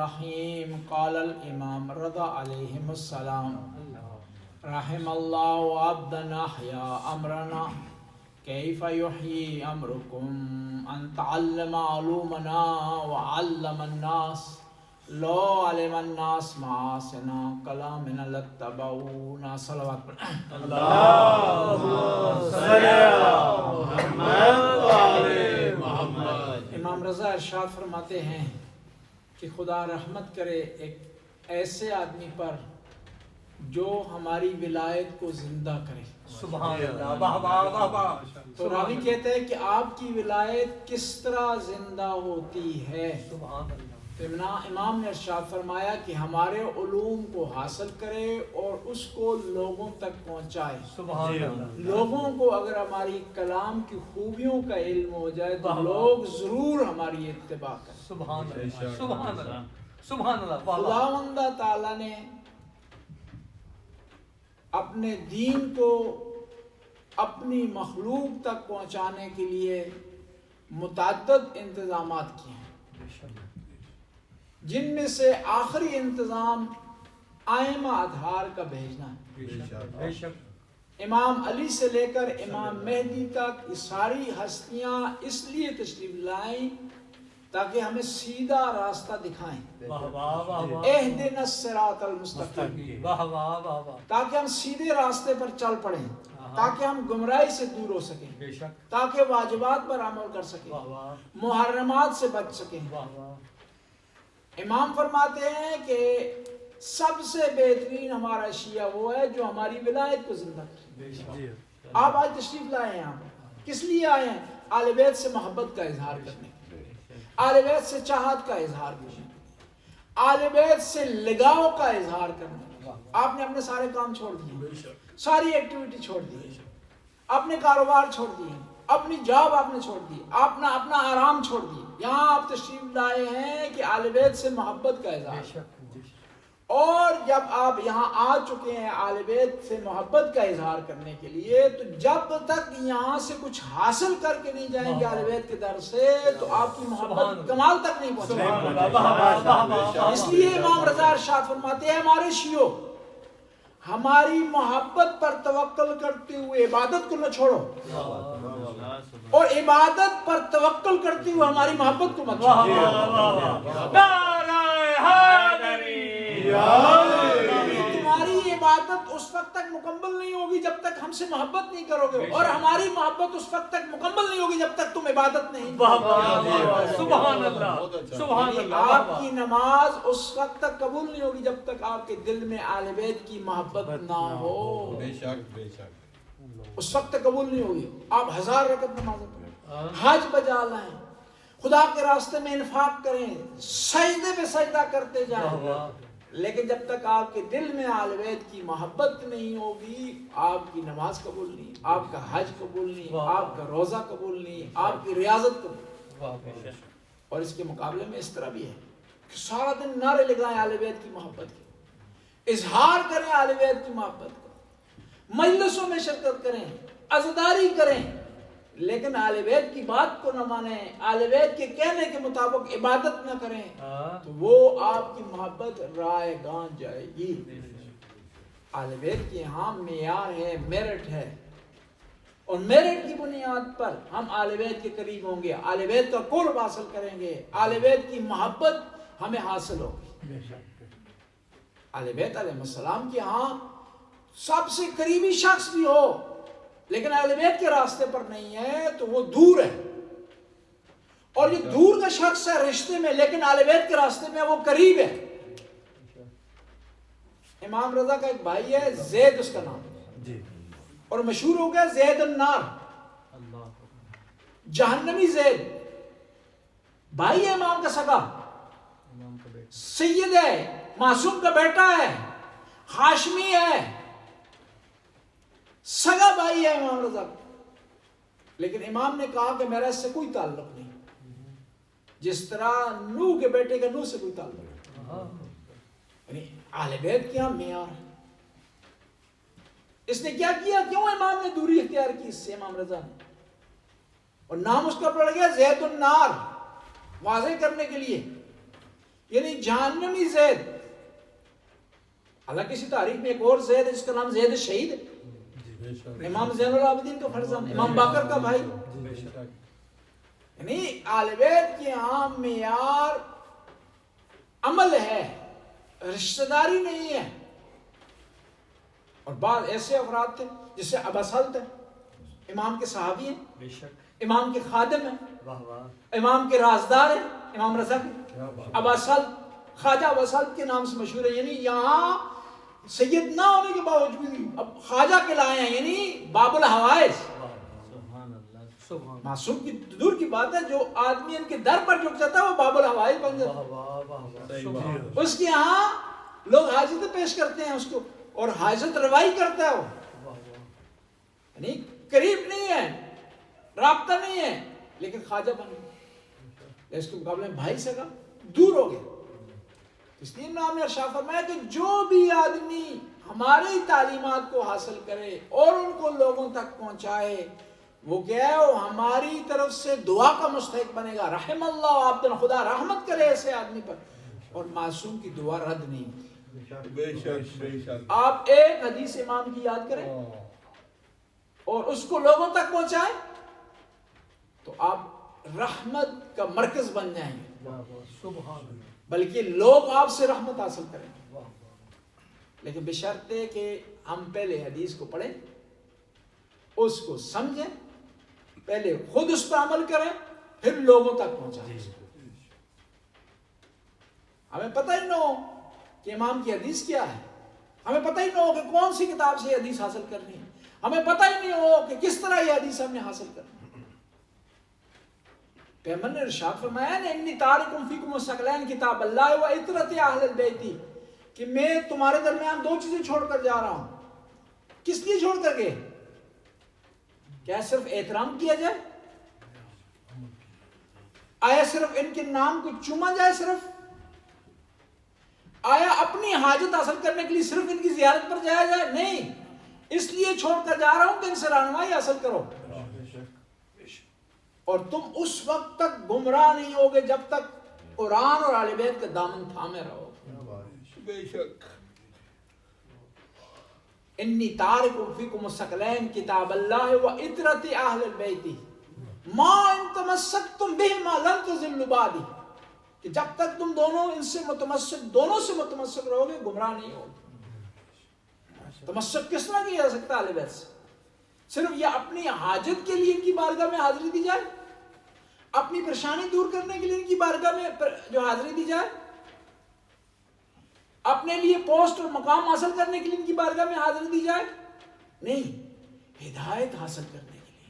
الرحیم قال الامام رضا علیہ السلام رحم اللہ عبدنا احیا امرنا کیف یحیی امرکم ان تعلم علومنا وعلم الناس لو علم الناس معاصنا کلامنا لاتبعونا صلوات اللہم صلی علی محمد وعلی محمد۔ امام رضا ارشاد فرماتے ہیں کہ خدا رحمت کرے ایک ایسے آدمی پر جو ہماری ولایت کو زندہ کرے۔ سبحان اللہ، واہ واہ واہ واہ۔ تو راوی کہتے ہیں کہ آپ کی ولایت کس طرح زندہ ہوتی ہے؟ سبحان اللہ۔ تو امام نے ارشاد فرمایا کہ ہمارے علوم کو حاصل کرے اور اس کو لوگوں تک پہنچائے۔ سبحان اللہ۔ لوگوں کو اگر ہماری کلام کی خوبیوں کا علم ہو جائے تو لوگ ضرور ہماری اتباع کریں۔ سبحان اللہ، سبحان اللہ، سبحان اللہ۔ خداوند تعالیٰ نے اپنے دین کو اپنی مخلوق تک پہنچانے کے لیے متعدد انتظامات کیے ہیں، جن میں سے آخری انتظام ائمہ اطہار کا بھیجنا ہے۔ بے شک۔ امام علی سے لے کر امام مہدی تک یہ ساری ہستیاں اس لیے تشریف لائیں تاکہ ہمیں سیدھا راستہ دکھائیں۔ واہ واہ واہ واہ۔ اہدنا الصراط المستقیم، واہ واہ واہ واہ۔ تاکہ ہم سیدھے راستے پر چل پڑیں، تاکہ ہم گمراہی سے دور ہو سکیں، بے شک۔ تاکہ واجبات پر عمل کر سکیں، واہ واہ محرمات سے بچ سکیں۔ واہ واہ۔ امام فرماتے ہیں کہ سب سے بہترین ہمارا شیعہ وہ ہے جو ہماری ولایت کو زندہ کرے۔ بے شک۔ آپ آج تشریف لائے ہیں، یہاں پر کس لیے آئے ہیں؟ آل بیت سے محبت کا اظہار کرنے، آل بیت سے چاہت کا اظہار کرنے، آل بیت سے لگاؤ کا اظہار کرنے۔ آپ نے اپنے سارے کام چھوڑ دیے، ساری ایکٹیویٹی چھوڑ دی، اپنے کاروبار چھوڑ دیے، اپنی جاب آپ نے چھوڑ دی، اپنا آرام چھوڑ دی، یہاں آپ تشریف لائے ہیں کہ آل بیت سے محبت کا اظہار۔ اور جب آپ یہاں آ چکے ہیں آل بیت سے محبت کا اظہار کرنے کے لیے، تو جب تک یہاں سے کچھ حاصل کر کے نہیں جائیں گے آل بیت کے در سے تو آپ کی محبت کمال تک نہیں پہنچے۔ اس لیے امام رضا ارشاد فرماتے ہیں ہمارے شیعوں، ہماری محبت پر توکل کرتے ہوئے عبادت کو نہ چھوڑو، اور عبادت پر توکل کرتے ہوئے ہماری محبت کو مت چھوڑو۔ تمہاری عبادت اس وقت تک مکمل نہیں ہوگی جب تک ہم سے محبت نہیں کرو گے، اور ہماری محبت اس وقت تک مکمل نہیں ہوگی جب تک تم عبادت نہیں۔ سبحان اللہ، سبحان اللہ۔ آپ کی نماز اس وقت تک قبول نہیں ہوگی جب تک آپ کے دل میں آل بیت کی محبت نہ ہو، بے شک بے شک، اس وقت تک قبول نہیں ہوگی۔ آپ 1000 رکعت نماز پڑھیں، حج بجا لائیں، خدا کے راستے میں انفاق کریں، سجدے پہ سجدہ کرتے جائیں، لیکن جب تک آپ کے دل میں آل بیت کی محبت نہیں ہوگی آپ کی نماز قبول نہیں، آپ کا حج قبول نہیں، آپ کا روزہ قبول نہیں، آپ کی ریاضت قبول۔ اور اس کے مقابلے میں اس طرح بھی ہے کہ سارا دن نعرے لگائیں آل بیت کی محبت کے، اظہار کریں آل بیت کی محبت کا، مجلسوں میں شرکت کریں، عزاداری کریں، لیکن آل بیت کی بات کو نہ مانیں، آل بیت کے کہنے کے مطابق عبادت نہ کریں، تو وہ آپ کی محبت رائے گان جائے گی۔ آل بیت کے یہاں معیار ہے، میرٹ ہے، اور میرٹ کی بنیاد پر ہم آل بیت کے قریب ہوں گے، آل بیت کا قرب حاصل کریں گے، آل بیت کی محبت ہمیں حاصل ہوگی۔ آل بیت علیہ السلام کے ہاں سب سے قریبی شخص بھی ہو لیکن اہل بیت کے راستے پر نہیں ہے تو وہ دور ہے، اور یہ دور کا شخص ہے رشتے میں لیکن اہل بیت کے راستے میں وہ قریب ہے۔ امام رضا کا ایک بھائی ہے زید اس کا نام، اور مشہور ہو گیا زید النار، جہنمی زید، بھائی ہے امام کا سگا، سید ہے، معصوم کا بیٹا ہے، ہاشمی ہے، سگا بھائی ہے امام رضا، لیکن امام نے کہا کہ میرا اس سے کوئی تعلق نہیں، جس طرح نوح کے بیٹے کا نوح سے کوئی تعلق نہیں، یعنی اہل بیت کیا معیار ہے۔ اس نے کیا کیا، کیوں امام نے دوری اختیار کی اس سے، امام رضا نے، اور نام اس کا پڑ گیا زید النار، واضح کرنے کے لیے یعنی جہنمی زید. حالانکہ اسی تاریخ میں ایک اور زید ہے جس کا نام زید شہید ہے, بے شک امام زین العابدین کا فرزند, امام باقر کا بھائی. بے شک یعنی اہل بیت کے عام معیار عمل ہے, رشتہ داری نہیں ہے. اور بعض ایسے افراد تھے جسے ابا سلط ہے, امام کے صحابی ہیں, بے شک. امام کے خادم ہیں, واہ واہ. امام کے رازدار ہیں, امام رضا کے. کیا بات ابا سلط, خواجہ ابا سلط کے نام سے مشہور ہے. یعنی یہاں سید نہ ہونے کے باوجود بھی اب خواجہ کے لائے ہیں, یعنی باب الحوائج. سبحان اللہ. سبحان معصوم کی دور کی بات ہے, جو آدمی ان کے در پر جھک جاتا ہے وہ باب الحوائج بن جاتا ہے. واہ واہ واہ. صحیح سبحان بات. اللہ. اس کے ہاں لوگ حاجتیں پیش کرتے ہیں اس کو, اور حاجت روائی کرتا ہے وہ. واہ واہ. یعنی قریب نہیں ہے, رابطہ نہیں ہے, لیکن خواجہ بن گیا. اس کے مقابلے میں بھائی سگا دور ہو گیا. اس لیے نام نے ارشاد فرمایا کہ جو بھی آدمی ہماری تعلیمات کو حاصل کرے اور ان کو لوگوں تک پہنچائے, وہ کیا ہے, وہ ہماری طرف سے دعا کا مستحق بنے گا. رحم اللہ عبدن, خدا رحمت کرے ایسے آدمی پر. اور معصوم کی دعا رد نہیں ہوتی. بے شک بے شک. آپ ایک حدیث امام کی یاد کریں اور اس کو لوگوں تک پہنچائیں تو آپ رحمت کا مرکز بن جائیں گے, واہ واہ. سبحان اللہ. بلکہ لوگ آپ سے رحمت حاصل کریں گے. واہ واہ. لیکن بشرطے کہ ہم پہلے حدیث کو پڑھیں, اس کو سمجھیں, پہلے خود اس پر عمل کریں, پھر لوگوں تک پہنچائیں. ہمیں پتہ ہی نہ ہو کہ امام کی حدیث کیا ہے, ہمیں پتہ ہی نہ ہو کہ کون سی کتاب سے یہ حدیث حاصل کرنی ہے, ہمیں پتہ ہی نہیں ہو کہ کس طرح یہ حدیث ہم نے حاصل کرنی ہے. پیغمبر نے ارشاد فرمایا نا, انی تارکم فیکم الثقلین کتاب اللہ و عطرت اہل البیت, کہ میں تمہارے درمیان دو چیزیں چھوڑ کر جا رہا ہوں. کس لیے چھوڑ کر گئے؟ کیا صرف احترام کیا جائے؟ آیا صرف ان کے نام کو چوما جائے؟ صرف آیا اپنی حاجت حاصل کرنے کے لیے صرف ان کی زیارت پر جایا جائے؟ نہیں, اس لیے چھوڑ کر جا رہا ہوں کہ ان سے رہنمائی حاصل کرو. اور تم اس وقت تک گمراہ نہیں ہوگے جب تک قرآن اور اہل بیت کا دامن تھامے رہو. بے شک. انی تارکم فیکم الثقلین کتاب اللہ و عطرت اہل البیت ما ان تمسکتم بہما لن تضلوا بعدی, کہ جب تک تم دونوں سے متمسک رہو گے گمراہ نہیں ہوگے. تمسک کس طرح کیا جا سکتا ہے اہل بیت سے؟ صرف یہ اپنی حاجت کے لیے ان کی بارگاہ میں حاضری دی جائے, اپنی پریشانی دور کرنے کے لیے ان کی بارگاہ میں جو حاضری دی جائے, اپنے لیے پوسٹ اور مقام حاصل کرنے کے لیے ان کی بارگاہ میں حاضری دی جائے؟ نہیں, ہدایت حاصل کرنے کے لیے.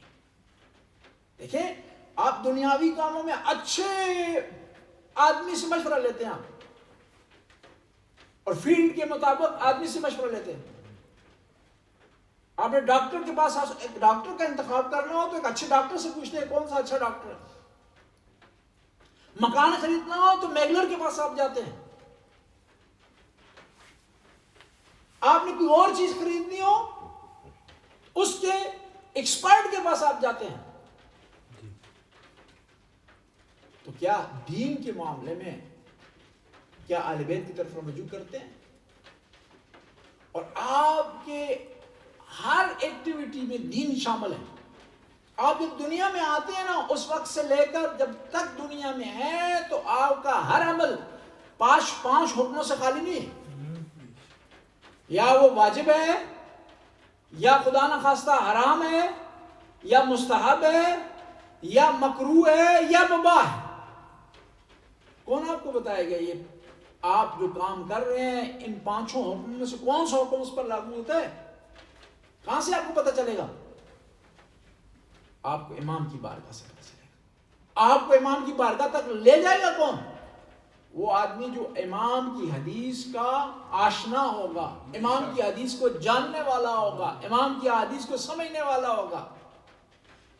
دیکھیں, آپ دنیاوی کاموں میں اچھے آدمی سے مشورہ لیتے ہیں آپ, اور فیلڈ کے مطابق آدمی سے مشورہ لیتے ہیں. آپ نے ڈاکٹر کے پاس ایک ڈاکٹر کا انتخاب کرنا ہو تو ایک اچھے ڈاکٹر سے پوچھتے ہیں کون سا اچھا ڈاکٹر ہے. مکان خریدنا ہو تو میگلر کے پاس آپ جاتے ہیں. آپ نے کوئی اور چیز خریدنی ہو اس کے ایکسپرٹ کے پاس آپ جاتے ہیں. تو کیا دین کے معاملے میں کیا اہل بیت کی طرف رجوع کرتے ہیں؟ اور آپ کے ہر ایکٹیویٹی میں دین شامل ہے. آپ جب دنیا میں آتے ہیں نا, اس وقت سے لے کر جب تک دنیا میں ہیں تو آپ کا ہر عمل پانچ حکموں سے خالی نہیں ہے. یا وہ واجب ہے, یا خدا نخواستہ حرام ہے, یا مستحب ہے, یا مکروہ ہے, یا مباح ہے. کون آپ کو بتائے گا یہ آپ جو کام کر رہے ہیں ان پانچوں حکموں میں سے کون سا حکم اس پر لاگو ہوتا ہے؟ کہاں سے آپ کو پتہ چلے گا؟ آپ کو امام کی بارگاہ سے پتہ چلے گا. آپ کو امام کی بارگاہ تک لے جائے گا کون؟ وہ آدمی جو امام کی حدیث کا آشنا ہوگا, امام کی حدیث کو جاننے والا ہوگا, امام کی حدیث کو سمجھنے والا ہوگا,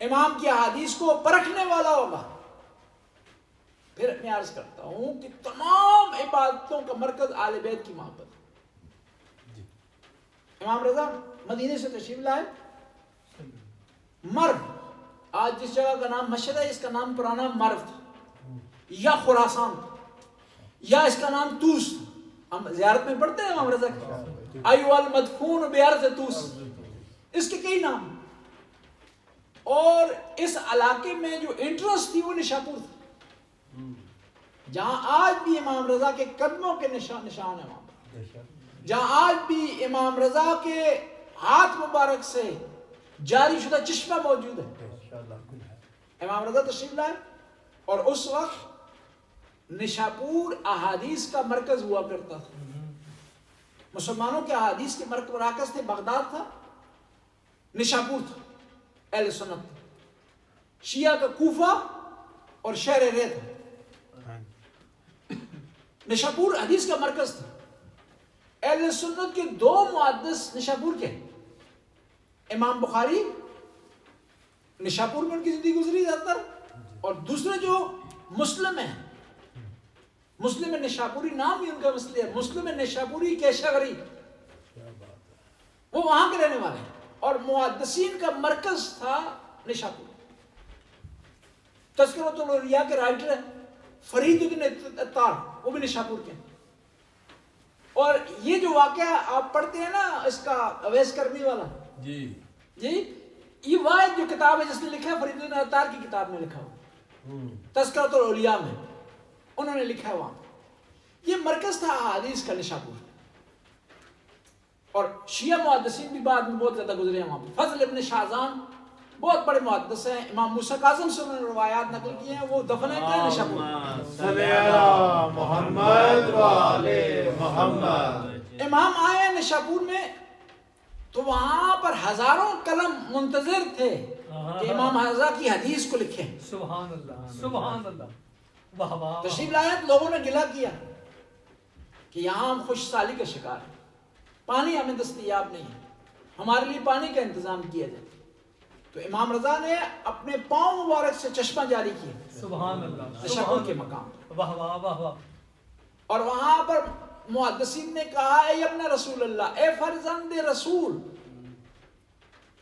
امام کی حدیث کو پرکھنے والا ہوگا. پھر میں عرض کرتا ہوں کہ تمام عبادتوں کا مرکز اہل بیت کی محبت ہے. امام رضا مدینے سے تشریف لائے, مرو, آج جس جگہ کا نام مشہد ہے اس کا نام پرانا مرو تھا, یا خراسان تھا, یا اس کا نام توس تھا. ہم زیارت میں پڑھتے ہیں امام رضا کی ایوہ المدفون بیارض توس، اس کے کئی نام. اور اس علاقے میں جو انٹرسٹ تھی وہ نشاپور تھا، جہاں آج بھی امام رضا کے قدموں کے نشان ہیں وہاں پر، جہاں آج بھی امام رضا کے ہاتھ مبارک سے جاری شدہ چشمہ موجود ہے. امام رضا تشریف لائے اور اس وقت نشاپور احادیث کا مرکز ہوا کرتا تھا. مسلمانوں کے احادیث کے مراکز تھے، بغداد تھا، نشاپور تھا اہل سنت، شیعہ کا کوفہ اور شہر رے تھا. نشاپور حدیث کا مرکز تھا. اہل سنت کے دو محدث نشاپور کے، امام بخاری نشاپور میں ان کی زندگی گزری زیادہ تر، اور دوسرے جو مسلم ہیں، مسلم نشاپوری نام بھی ان کا مسئلہ ہے، مسلم نشاپوری کیشاوری، وہ وہاں کے رہنے والے ہیں. اور محدثین کا مرکز تھا نشاپور. تذکرۃ الاولیاء کے رائٹر ہیں فرید الدین عطار، وہ بھی نشاپور کے ہیں. اور یہ جو واقعہ آپ پڑھتے ہیں نا اس کا اویس کرنی والا، جی یہ واحد جو کتاب ہے جس نے لکھا ہے فرید الدین عطار کی کتاب میں لکھا ہوا، تذکرۃ الاولیاء میں انہوں نے لکھا ہے. وہاں یہ مرکز تھا احادیث کا نشاپور. اور شیعہ محدثین بھی بعد میں بہت زیادہ گزرے ہیں وہاں پہ. فضل ابن شاہزان بہت بڑے محدث ہیں، امام موسیٰ کاظم سے انہوں نے روایات نقل کی ہیں، وہ دفن ہیں نشاپور. صلی اللہ محمد و آل محمد. امام آئے نشاپور میں تو وہاں پر ہزاروں قلم منتظر تھے کہ امام رضا کی حدیث کو لکھیں. سبحان اللہ سبحان اللہ. واہ واہ. تشریف لائے تو لوگوں نے گلہ کیا کہ یہاں ہم خوش سالی کا شکار ہیں، پانی ہمیں دستیاب نہیں ہے، ہمارے لیے پانی کا انتظام کیا جائے. تو امام رضا نے اپنے پاؤں مبارک سے چشمہ جاری کیا سبحان اللہ نشاپور کے مقام. واہ واہ واہ واہ. اور وہاں پر محدثین نے کہا اے ابن رسول اللہ، اے فرزند رسول،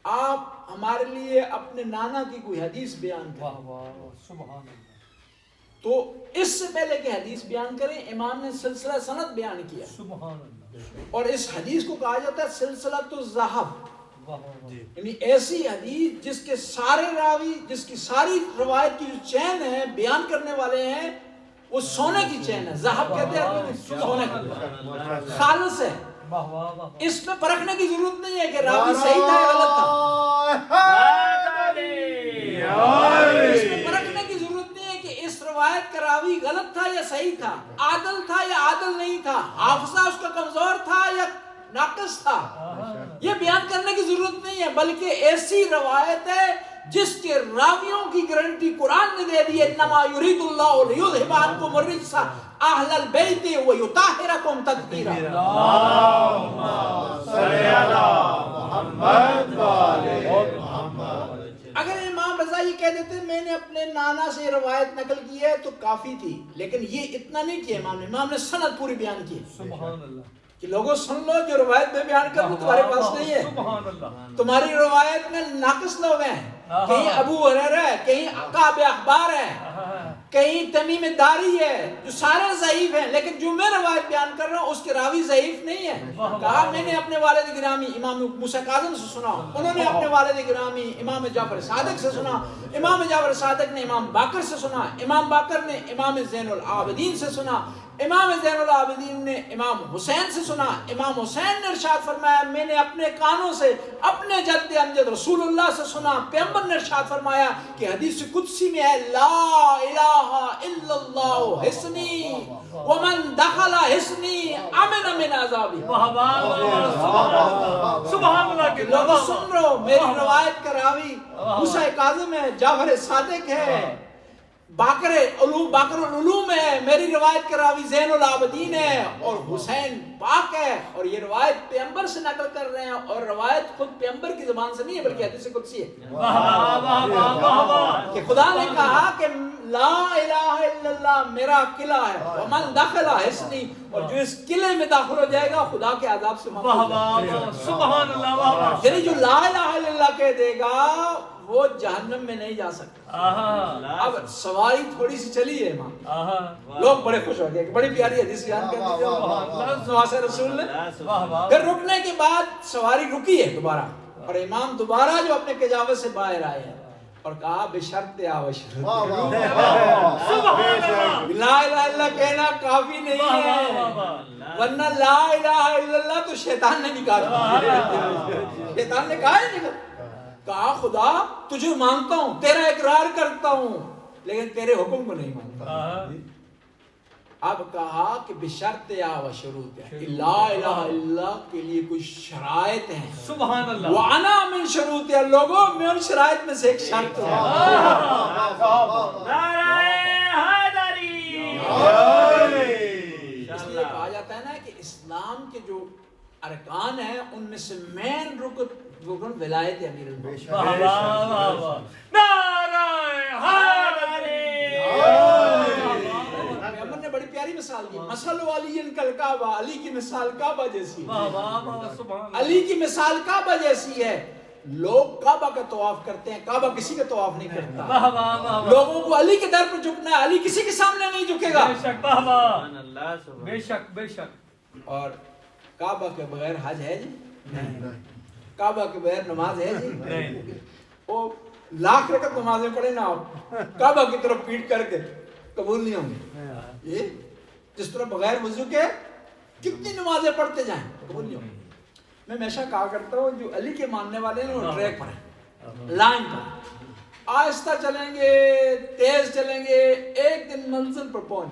آپ ہمارے لیے اپنے نانا کی کوئی حدیث بیان کریں. واہ واہ سبحان اللہ. تو اس سے پہلے کہ حدیث بیان کریں امام نے سلسلہ سند بیان کیا، سبحان اللہ. اور اس حدیث کو کہا جاتا ہے سلسلۃ الذہب، واہ واہ. یعنی ایسی حدیث جس کے سارے راوی، جس کی ساری روایت کی جو چین ہے بیان کرنے والے ہیں وہ سونے کی چین ہے. ذہب کہتے ہیں سونے کا، خالص ہے. واہ واہ واہ. اس میں پرکھنے کی ضرورت نہیں ہے کہ راوی صحیح تھا یا غلط تھا. اس میں پرکھنے کی ضرورت نہیں ہے کہ اس روایت کا راوی غلط تھا یا صحیح تھا، عادل تھا یا عادل نہیں تھا، حافظہ اس کا کمزور تھا یا ناقص تھا. یہ بیان کرنے کی ضرورت نہیں ہے، بلکہ ایسی روایت ہے جس کے راویوں کی گارنٹی قرآن نے دے دی ہے، انما یرید اللہ لیذھب عنکم الرجس اہل البیت ویطہرکم تطہیرا. اللہم صلی علی محمد و آل محمد. اگر امام رضا یہ کہہ دیتے میں نے اپنے نانا سے روایت نقل کی ہے تو کافی تھی، لیکن یہ اتنا نہیں کیا امام نے سند پوری بیان کی سبحان اللہ. کہ لوگوں سن لو جو روایت میں بیان کروں تمہارے پاس نہیں ہے. سبحان اللہ. تمہاری روایت میں ناقص لوگ ہیں، کہیں ابو ہریرہ ہے، کہیں کعب اخبار ہے، کہیں تمیم داری ہے، جو سارے ضعیف ہیں، لیکن جو میں روایت بیان کر رہا ہوں اس کے راوی ضعیف نہیں ہے. کہا میں نے اپنے والد گرامی امام موسیٰ کاظم سے سنا، انہوں نے اپنے والد گرامی امام جعفر صادق سے سنا، امام جعفر صادق نے امام باقر سے سنا، امام باقر نے امام زین العابدین سے سنا، امام زین العابدین نے امام حسین سے سنا. امام حسین نے ارشاد فرمایا میں نے اپنے کانوں سے اپنے جد امجد رسول اللہ سے سنا. پیغمبر نے ارشاد فرمایا کہ حدیث قدسی میں ہے لا الہ الا اللہ حسنی ومن دخل حسنی امن من عذابی. سبحان اللہ. کے لوگوں سن رہو میری روایت کا راوی موسیٰ کاظم ہے، جعفر صادق ہے، باقر العلوم ہے، میری روایت کے راوی زین العابدین ہے اور حسین پاک ہے. اور یہ روایت پیغمبر سے نقل کر رہے ہیں، اور روایت خود پیغمبر کی زبان سے نہیں ہے بلکہ حدیث قدسی ہے. کہ خدا نے کہا کہ لا الہ الا اللہ میرا قلعہ ہے، ومن دخل حصنی، اور جو اس قلعے میں داخل ہو جائے گا خدا کے عذاب سے محفوظ ہے. سبحان اللہ. یعنی جو لا الہ الا اللہ کہہ دے گا وہ جہنم میں نہیں جا سکتا. اب سواری تھوڑی سی چلی ہے امام, لوگ بڑے خوش ہو گئے, بڑی پیاری حدیث بیان کرتے ہیں نواز رسول نے. پھر رکنے کے بعد سواری رکی ہے دوبارہ, اور امام دوبارہ جو اپنے کجاوے سے باہر آئے ہیں اور کہا بشرط آوشرط لا الہ الا اللہ کہنا کافی نہیں ہے, ورنہ لا الہ الا اللہ تو شیطان نے نکالا. شیطان نے کہا ہی نہیں, کہا خدا تجھے مانتا ہوں, تیرا اقرار کرتا ہوں, لیکن تیرے حکم کو نہیں مانتا. اب کہا کہ بشرط یا و شروط ہے, لا الہ الا اللہ کے لیے کچھ شرائط ہیں. سبحان اللہ. وانا من شروط ہے, لوگوں میں ان شرائط میں سے ایک شرط ہے. اس لیے کہا جاتا ہے نا کہ اسلام کے جو ارکان ہیں ان میں سے مین رکن ولایت امیر المومنین. پیغمبر نے بڑی پیاری مثال دی, مثل علی کالکعبہ, علی کی مثال کعبہ جیسی ہے. علی کی مثال کعبہ جیسی ہے. لوگ کعبہ کا طواف کرتے ہیں, کعبہ کسی کا طواف نہیں کرتا. لوگوں کو علی کے در پر جھکنا ہے, علی کسی کے سامنے نہیں جھکے گا. بے شک بے شک. اور کعبہ کے بغیر حج ہے جی نہیں, کعبہ کے بغیر نماز ہے جی نہیں. وہ لاکھ رکعت نمازیں پڑھے نا آپ, کعبہ کی طرف پیٹ کر کے قبول نہیں ہوں گے. یہ جس طرح بغیر وضو کے کتنی نمازیں پڑھتے جائیں قبول نہیں ہوں گے. میں ہمیشہ کہا کرتا ہوں جو علی کے ماننے والے ہیں وہ ٹریک پر ہیں, لائن پر, آہستہ چلیں گے, تیز چلیں گے, ایک دن منزل پر پہنچ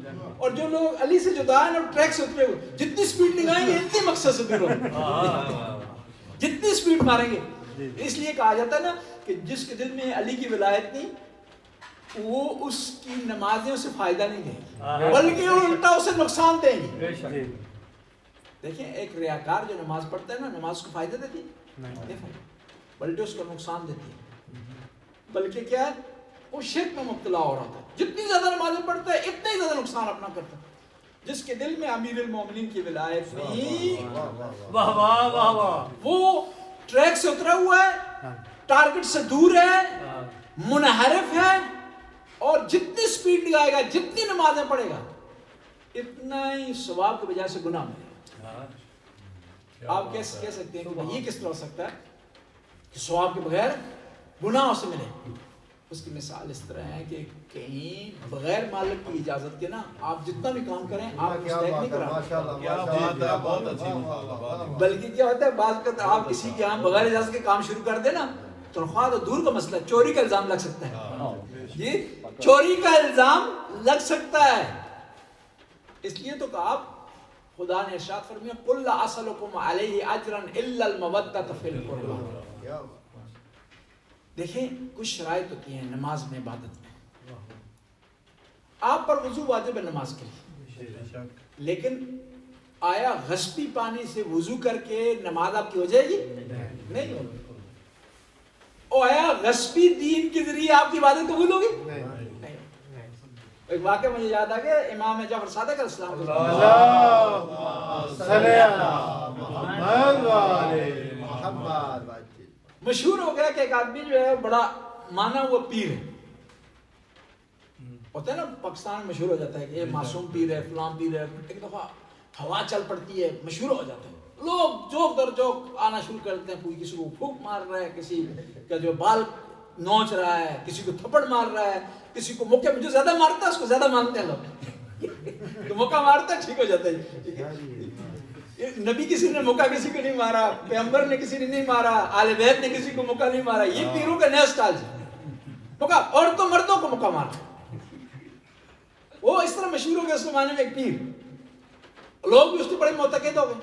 جائیں. اور جو لوگ علی سے جدا ہیں اور ٹریک سے اترے ہوئے, جتنی سپیڈ لگائیں گے اتنی مقصد سے دور ہوں, جتنی سپیڈ ماریں گے. اس لیے کہا جاتا ہے نا کہ جس کے دل میں علی کی ولایت نہیں, وہ اس کی نمازیں اسے فائدہ نہیں دیں گی, بلکہ وہ الٹا اسے نقصان دیں گی. دیکھیں ایک ریاکار جو نماز پڑھتا ہے نا, نماز کو فائدہ دیتی ہے, بلکہ اس کو نقصان دیتی ہے. بلکہ کیا ہے, وہ شرک میں مبتلا ہو رہا تھا. جتنی زیادہ نمازیں پڑھتا ہے اتنا ہی زیادہ نقصان اپنا کرتا ہے. جس کے دل میں امیر المومنین کی ولایت نہیں, وہ ٹریک سے اترا ہوا ہے, ٹارگٹ سے دور ہے, منحرف ہے, اور جتنی سپیڈ لگائے گا, جتنی نمازیں پڑھے گا, اتنا ہی ثواب کی وجہ سے گناہ ملے گا. آپ کہہ سکتے ہیں کہ یہ کس طرح ہو سکتا ہے کہ ثواب کے بغیر گناہوں سے ملے. اس کی مثال اس طرح ہے کہ کہیں بغیر مالک کی اجازت کے نا آپ جتنا بھی کام کریں آپ مستحق نہیں کرا, بلکہ کیا ہوتا ہے بعض وقت آپ کسی کے یہاں بغیر اجازت کے کام شروع کر دیں نا, تنخواہ تو دور کا مسئلہ, چوری کا الزام لگ سکتا ہے جی, چوری کا الزام لگ سکتا ہے. اس لیے تو کہا خدا نے ارشاد فرمایا قل لا اسألکم علیہ اجرا الا المودۃ فی القربى. دیکھیں کچھ شرائط ہوتی ہیں نماز میں, عبادت میں. آپ پر وضو واجب ہے نماز کے لیے, لیکن آیا غصبی پانی سے وضو کر کے نماز آپ کی ہو جائے گی؟ نہیں ہوگی. اور آیا غصبی دین کے ذریعے آپ کی عبادت قبول ہوگی؟ ایک واقعہ مجھے یاد آ گیا, امام جعفر صادق علیہ السلام مشہور ہو گیا کہ ایک آدمی جو ہے بڑا مانا ہوا پیر ہے. ہوتا ہے نا پاکستان میں مشہور ہو جاتا ہے کہ یہ معصوم پیر ہے, فلان پیر ہے. ایک دفعہ ہوا چل پڑتی ہے, مشہور ہو جاتا ہے, لوگ جوک در جوک آنا شروع کرتے ہیں. کوئی کسی کو پھونک مار رہا ہے, کسی کا جو بال نوچ رہا ہے, کسی کو تھپڑ مار رہا ہے, کسی کو موقع جو زیادہ مارتا ہے اس کو زیادہ مانتے ہیں لوگ. تو موقع مارتا ہے ٹھیک ہو جاتا ہے. نبی کسی نے موقع کسی کو نہیں مارا, پیغمبر نے کسی نے نہیں مارا, آل بیت نے کسی کو موقع نہیں مارا. یہ پیروں کا نیا سٹائل ہے, موقع عورتوں مردوں کو موقع مارا. وہ اس طرح مشہور ہو گیا اس زمانے میں ایک پیر, لوگ بھی اس کے بڑے معتقد ہو گئے.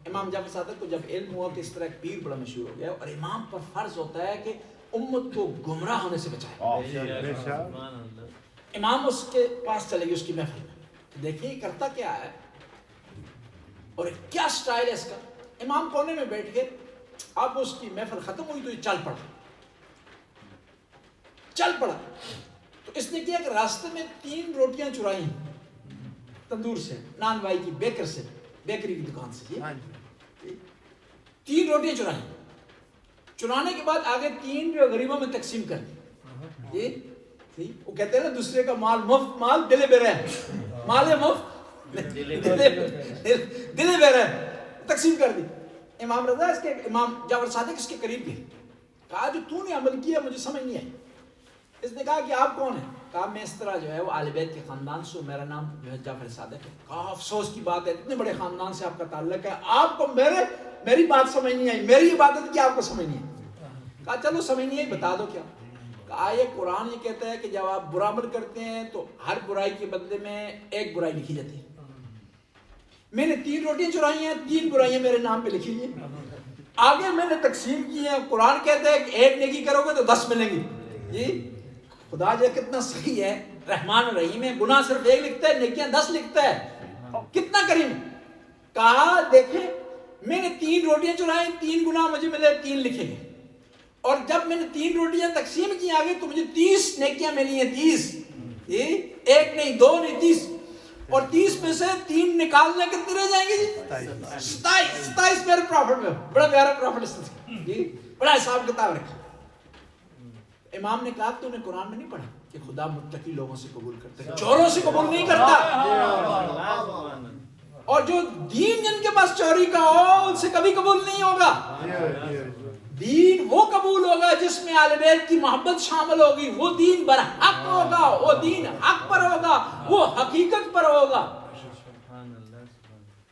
امام جعفر صادق کو جب علم ہوا کہ اس طرح ایک پیر بڑا مشہور ہو گیا, اور امام پر فرض ہوتا ہے کہ امت کو گمراہ ہونے سے بچائے. امام اس کے پاس چلے گی, اس کی محفل میں, دیکھیے کرتا کیا ہے اور کیا سٹائل ہے اس کا. امام کونے میں بیٹھ کے, اب اس کی محفل ختم ہوئی تو یہ چل پڑا. تو اس نے کیا کہ راستے میں 3 روٹیاں چرائیں تندور سے, نان بھائی کی بیکر سے, بیکری کی دکان سے. 3 روٹیاں چرانے کے بعد آگے 3 جو غریبوں میں تقسیم کر دی. وہ کہتے ہیں نا دوسرے کا مال مفت مال دل بے مال مفت دل بے تقسیم کر دی. امام رضا اس کے امام جعفر صادق اس کے قریب گئے, کہا جو تو نے عمل کیا مجھے سمجھ نہیں آئی. اس نے کہا کہ آپ کون ہیں؟ کہا میں اس طرح جو ہے وہ آل بیت کے خاندان سے, میرا نام جو ہے جعفر صادق ہے. کہا افسوس کی بات ہے, اتنے بڑے خاندان سے آپ کا تعلق ہے, آپ کو میری بات سمجھ نہیں آئی, میری عبادت کی آپ کو سمجھ نہیں آئی. کہا چلو سمجھ نہیں آئی بتا دو کیا. کہا یہ قرآن یہ کہتا ہے کہ جب آپ برا عمل کرتے ہیں تو ہر برائی کے بدلے میں ایک برائی لکھی جاتی ہے. میں نے 3 روٹیاں چرائی ہیں, 3 برائیاں میرے نام پہ لکھی ہیں. آگے میں نے تقسیم کی ہے, قرآن کہتا ہے کہ 1 نیکی کرو گے تو 10 ملیں گی. جی خدا جو کتنا صحیح ہے, رحمان الرحیم ہے, گناہ صرف 1 لکھتا ہے, نیکیاں 10 لکھتا ہے, کتنا کریم. کہا دیکھیں میں نے 3 روٹیاں چرائی, 3 گناہ مجھے ملے, 3 لکھے گئے, اور جب میں نے 3 روٹیاں تقسیم کی آگے تو مجھے 30 نیکیاں ملی ہیں. 30 1 نہیں 2 نہیں 30, اور 30 میں سے 3 نکالنے کتنے رہ جائیں گے جی 27 میرے پروفٹ میں. بڑا پیارا پروفٹ جی, بڑا حساب کتاب رکھا. امام نے کہا تو نے قرآن میں نہیں پڑھا کہ خدا متقی لوگوں سے قبول کرتا ہے, چوروں سے قبول نہیں کرتا, اور جو دین جن کے پاس چوری کا ہو ان سے کبھی قبول نہیں ہوگا. دین وہ قبول ہوگا جس میں آل بیت کی محبت شامل ہوگی, وہ دین برحق ہوگا, وہ دین حق پر ہوگا, وہ حقیقت پر ہوگا.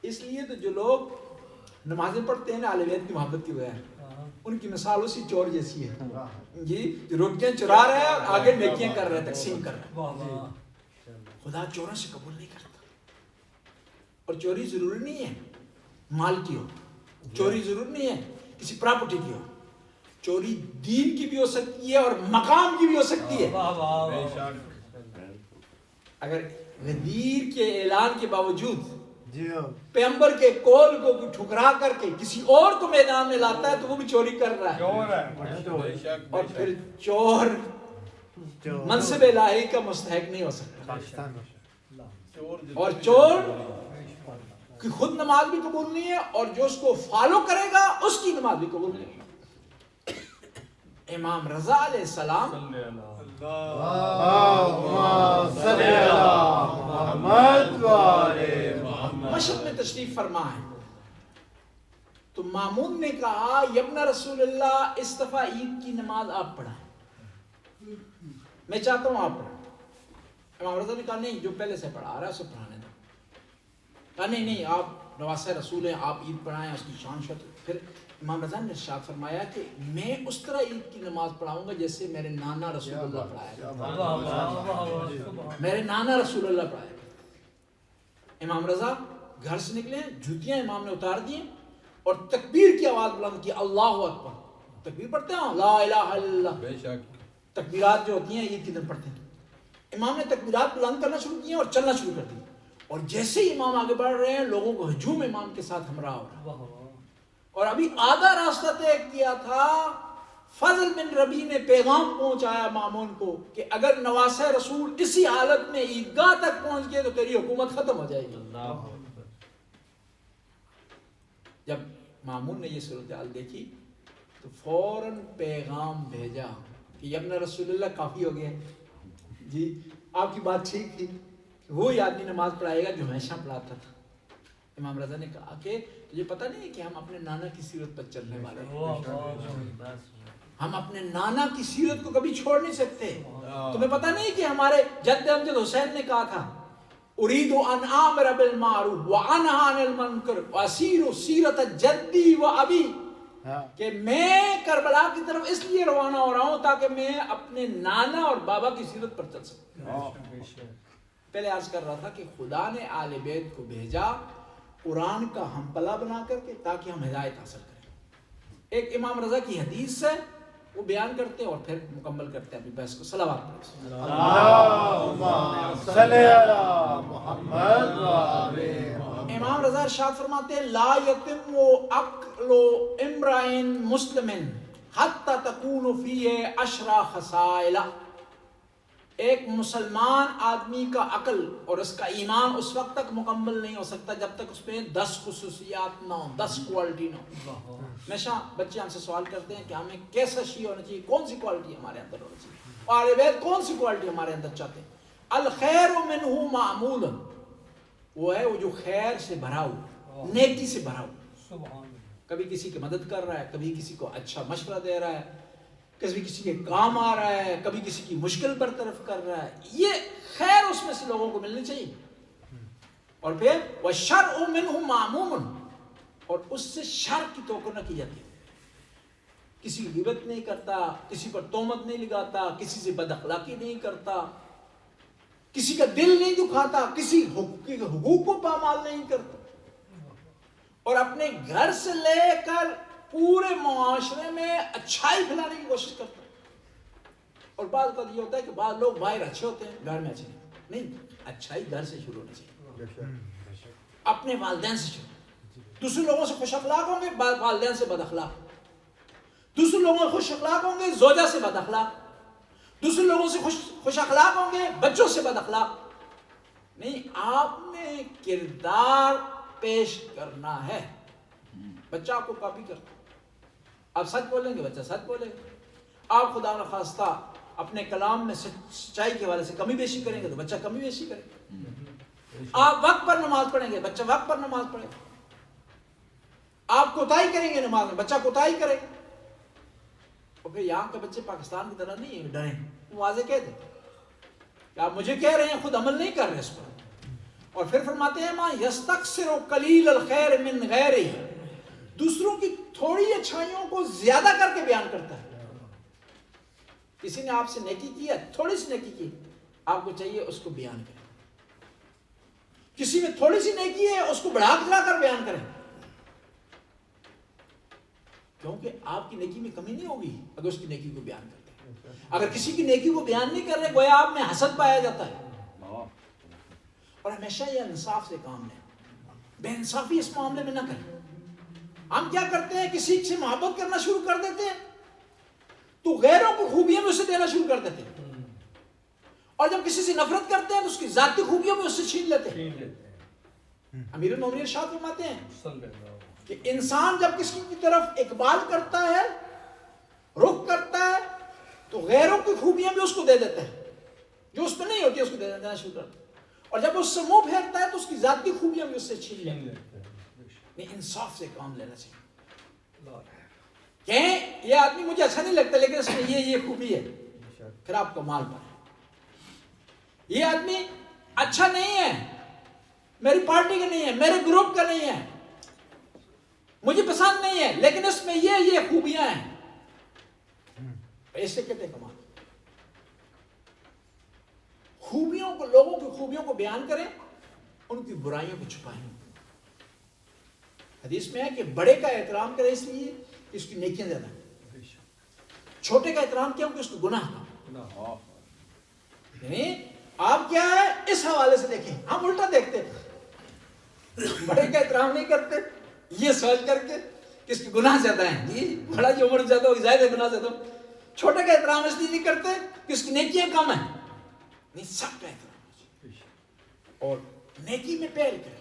اس لیے تو جو لوگ نمازیں پڑھتے ہیں نا آل بیت کی محبت کی وجہ, ان کی مثال اسی چور جیسی ہے جی, جو روٹیاں چرا رہا ہے آگے نیکیاں کر رہا ہے, تقسیم کر رہا ہے. خدا چوروں سے قبول نہیں کرتا. اور چوری ضروری نہیں ہے مال کی ہو, چوری ضروری نہیں ہے کسی پراپرٹی کی ہو, چوری دین کی بھی ہو سکتی ہے اور مقام کی بھی ہو سکتی ہے. اگر غدیر کے اعلان کے باوجود پیغمبر کے قول کو ٹھکرا کر کے کسی اور کو میدان میں لاتا ہے تو وہ بھی چوری کر رہا ہے. اور پھر چور منصب الہی کا مستحق نہیں ہو سکتا. اور چور کی خود نماز بھی قبول نہیں ہے, اور جو اس کو فالو کرے گا اس کی نماز بھی قبول نہیں ہے. امام رضا علیہ السلام مشہد میں تشریف فرما ہے, تو مامون نے کہا یبن رسول اللہ اس دفعہ عید کی نماز آپ پڑھائیں, میں چاہتا ہوں آپ پڑھائیں. امام رضا نے کہا نہیں, جو پہلے سے پڑھا رہا ہے اسے پڑھانے دو. کہا نہیں آپ نواسہ رسول ہیں, آپ عید پڑھائیں, اس کی شان شرط. پھر امام رضا نے ارشاد فرمایا کہ میں اس طرح عید کی نماز پڑھاؤں گا جیسے میرے نانا رسول اللہ پڑھایا, میرے نانا رسول اللہ پڑھایا. امام رضا گھر سے نکلے, جوتیاں امام نے اتار دی اور تکبیر کی آواز بلند کی, اللہ اکبر. تکبیر پڑھتے ہیں لا الہ الا اللہ, بے شک تکبیرات جو ہوتی ہیں عید کے دن پڑھتے ہیں. امام نے تکبیرات بلند کرنا شروع کیے اور چلنا شروع کر دی, اور جیسے ہی امام آگے بڑھ رہے ہیں لوگوں کو ہجوم امام کے ساتھ ہمراہ ہو رہا ہے. اور ابھی آدھا راستہ طے کیا تھا, فضل بن ربی نے پیغام پہنچایا مامون کو کہ اگر نواسہ رسول اسی حالت میں عیدگاہ تک پہنچ گئے تو تیری حکومت ختم ہو جائے گی. جب مامون نے یہ صورتحال دیکھی تو فوراً پیغام بھیجا کہ ابن رسول اللہ کافی ہو گئے جی, آپ کی بات ٹھیک تھی, وہی آدمی نماز پڑھائے گا جو ہمیشہ پڑھاتا تھا. امام رضا نے کہا کہ تجھے پتہ نہیں ہے کہ ہم اپنے نانا کی سیرت پر چلنے والے ہیں, ہم اپنے نانا کی سیرت کو کبھی چھوڑ نہیں سکتے. تمہیں پتہ نہیں کہ ہمارے جد امجد حسین نے کہا تھا اريد ان امر بالمعروف وانهى عن المنکر واسیر سیرت جدی و ابی, کہ میں کربلا کی طرف اس لیے روانہ ہو رہا ہوں تاکہ میں اپنے نانا اور بابا کی سیرت پر چل سکوں. پہلے عرض کر رہا تھا کہ خدا نے آل بیت کو بھیجا قرآن کا ہمپلا بنا کر کے تاکہ ہم ہدایت حاصل کریں. ایک امام رضا کی حدیث ہے وہ بیان کرتے ہیں اور پھر مکمل کرتے ہیں اپنی بحث کو. صلوات پڑھیں. اللہم صلی علی محمد و آل محمد. امام رضا ارشاد فرماتے ہیں لا یتم عقل امرئ مسلم حتی تکون فیہ 10 خصائل. ایک مسلمان آدمی کا عقل اور اس کا ایمان اس وقت تک مکمل نہیں ہو سکتا جب تک اس میں 10 خصوصیات نہ ہوں، 10 کوالٹی نہ ہو. ہمیشہ بچے ہم سے سوال کرتے ہیں کہ ہمیں کیسا شیعہ ہونا چاہیے، کون سی کوالٹی ہمارے اندر ہونی چاہیے. اور اہل بیت کون سی کوالٹی ہمارے اندر چاہتے ہیں؟ الخیر منہ معمول، وہ ہے وہ جو خیر سے بھرا ہو، نیکی سے بھرا ہو. کبھی کسی کی مدد کر رہا ہے، کبھی کسی کو اچھا مشورہ دے رہا ہے، کبھی کسی کے کام آ رہا ہے، کبھی کسی کی مشکل برطرف کر رہا ہے. یہ خیر اس میں سے لوگوں کو ملنی چاہیے. اور پھر وَالشَّرْعُ مِنْهُ مَعْمُومٌ، اور اس سے شر کی توقع نہ کی جاتی. کسی کی غیبت نہیں کرتا، کسی پر تہمت نہیں لگاتا، کسی سے بد اخلاقی نہیں کرتا، کسی کا دل نہیں دکھاتا، کسی حقوق کو پامال نہیں کرتا، اور اپنے گھر سے لے کر پورے معاشرے میں اچھائی پھیلانے کی کوشش کرتا ہے. اور بعض کا یہ ہوتا ہے کہ بعض لوگ باہر اچھے ہوتے ہیں، گھر میں اچھے نہیں. اچھائی گھر سے شروع ہونی چاہیے، اپنے والدین سے شروع. دوسرے لوگوں سے خوش اخلاق ہوں گے، والدین سے بد اخلاق. دوسرے لوگوں سے خوش اخلاق ہوں گے، زوجہ سے بد اخلاق. دوسرے لوگوں سے خوش اخلاق ہوں گے، بچوں سے بد اخلاق. نہیں، آپ نے کردار پیش کرنا ہے. بچہ آپ کو کاپی کرتا ہے، آپ سچ بولیں گے بچہ سچ بولے گا. آپ خدا نخواستہ اپنے کلام میں سچائی کے حوالے سے کمی بیشی کریں گے تو بچہ کمی بیشی کرے گا. آپ وقت پر نماز پڑھیں گے، بچہ وقت پر نماز پڑھے گا. آپ کوتاہی کریں گے نماز میں، بچہ کوتاہی کرے گا. اور پھر یہاں کے بچے پاکستان کی طرح نہیں ہے ڈریں، واضح کہہ دیں کہ آپ مجھے کہہ رہے ہیں، خود عمل نہیں کر رہے اس پر. اور پھر فرماتے ہیں ماں یستکثر قلیل الخیر من غیرہ، دوسروں کی تھوڑی اچھائیوں کو زیادہ کر کے بیان کرتا ہے. کسی نے آپ سے نیکی کی ہے، تھوڑی سی نیکی کی، آپ کو چاہیے اس کو بیان کریں. کسی میں تھوڑی سی نیکی ہے، اس کو بڑھا چڑھا کر بیان کریں، کیونکہ آپ کی نیکی میں کمی نہیں ہوگی اگر اس کی نیکی کو بیان کرتے ہیں. اگر کسی کی نیکی کو بیان نہیں کر رہے، گویا آپ میں حسد پایا جاتا ہے. اور ہمیشہ یہ انصاف سے کام لیں، بے انصافی اس معاملے میں نہ کریں. ہم کیا کرتے ہیں، کسی سے محبت کرنا شروع کر دیتے ہیں تو غیروں کو خوبیاں میں اسے دینا شروع کر دیتے ہیں، اور جب کسی سے نفرت کرتے ہیں تو اس کی ذاتی خوبیوں میں اس سے چھین لیتے ہیں. امیر المومنین ارشاد فرماتے ہیں کہ انسان جب کسی کی طرف اقبال کرتا ہے، رخ کرتا ہے، تو غیروں کی خوبیاں بھی اس کو دے دیتا ہے، جو اس پہ نہیں ہوتی اس کو دے دینا شروع کرتا ہے. اور جب اس سے منہ پھیرتا ہے تو اس کی ذاتی خوبیاں بھی اس سے چھین لیتے ہیں. نہیں، انصاف سے کام لینا چاہیے. کہیں یہ آدمی مجھے اچھا نہیں لگتا لیکن اس میں یہ خوبی ہے، پھر آپ کو مال پر. یہ آدمی اچھا نہیں ہے، میری پارٹی کا نہیں ہے، میرے گروپ کا نہیں ہے، مجھے پسند نہیں ہے، لیکن اس میں یہ خوبیاں ہیں، ایسے کہتے ہیں کمال. خوبیوں کو، لوگوں کی خوبیوں کو بیان کریں، ان کی برائیوں کو چھپائیں. حدیث میں ہے کہ بڑے کا احترام کرے اس لیے کہ اس کی نیکیاں زیادہ ہیں، چھوٹے کا احترام کیا کہ اس کو گناہ کا. یعنی آپ کیا ہے اس حوالے سے دیکھیں. ہم الٹا دیکھتے ہیں، بڑے کا احترام نہیں کرتے یہ سوچ کر کے کہ اس کی گناہ زیادہ ہیں. جی بڑا جو عمر زیادہ ہوگی زیادہ گناہ زیادہ. چھوٹے کا احترام اس لیے نہیں کرتے کہ اس کی نیکیاں کم ہیں. نہیں، سب کا احترام اور نیکی میں پہل کریں.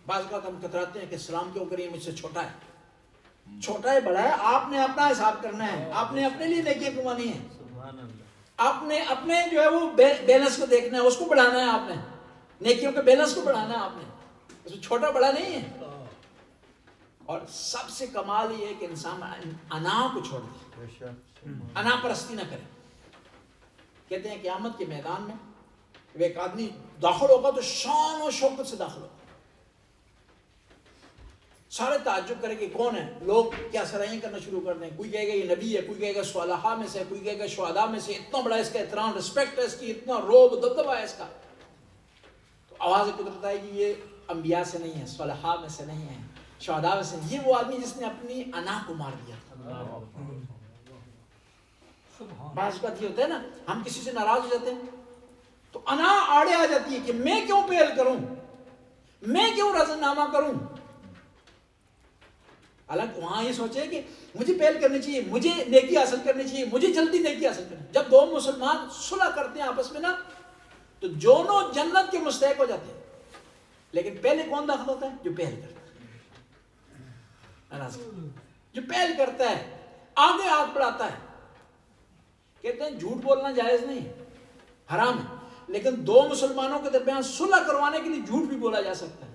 بعض اوقات ہم کتراتے ہیں کہ سلام کیوں کریں، مجھ سے چھوٹا ہے. چھوٹا ہے بڑا ہے، آپ نے اپنا حساب کرنا ہے، آپ نے اپنے لیے نیکیاں کمانی ہے. آپ نے اپنے جو ہے وہ بیلنس کو دیکھنا ہے، اس کو بڑھانا ہے. آپ نے نیکیوں کے بیلنس کو بڑھانا ہے. آپ نے اس میں چھوٹا بڑا نہیں ہے. اور سب سے کمال یہ ہے کہ انسان انا کو چھوڑ دے، انا پرستی نہ کرے. کہتے ہیں قیامت کے میدان میں ایک آدمی داخل ہوگا تو شان و شوکت سے داخل ہوگا. سارے تعجب کریں کہ کون ہے. لوگ کیا سرائیاں کرنا شروع کر دیں. کوئی کہے گا یہ نبی ہے، کوئی کہے گا صالحہ میں سے، کوئی کہے گا شہداء میں سے. اتنا بڑا اس کا احترام، رسپیکٹ ہے اس کی، اتنا روب دبدبا ہے اس کا. تو آواز قدرت آئے گی یہ انبیاء سے نہیں ہے، صالحہ میں سے نہیں ہے، شہداء میں سے. یہ وہ آدمی جس نے اپنی انا کو مار دیا. بعض بات یہ ہوتا ہے نا، ہم کسی سے ناراض ہو جاتے ہیں تو انا آڑے آ جاتی ہے کہ میں کیوں پہل کروں، میں کیوں رضا نامہ کروں. حالانکہ وہاں یہ سوچے کہ مجھے پہل کرنی چاہیے، مجھے نیکی حاصل کرنی چاہیے، مجھے جلدی نیکی حاصل کرنی. جب دو مسلمان صلح کرتے ہیں آپس میں نا تو دونوں جنت کے مستحق ہو جاتے ہیں. لیکن پہلے کون داخل ہوتا ہے؟ جو پہل کرتا ہے، جو پہل کرتا ہے، آگے ہاتھ بڑھاتا ہے. کہتے ہیں جھوٹ بولنا جائز نہیں، حرام ہے، لیکن دو مسلمانوں کے درمیان صلح کروانے کے لیے جھوٹ بھی بولا جا سکتا ہے.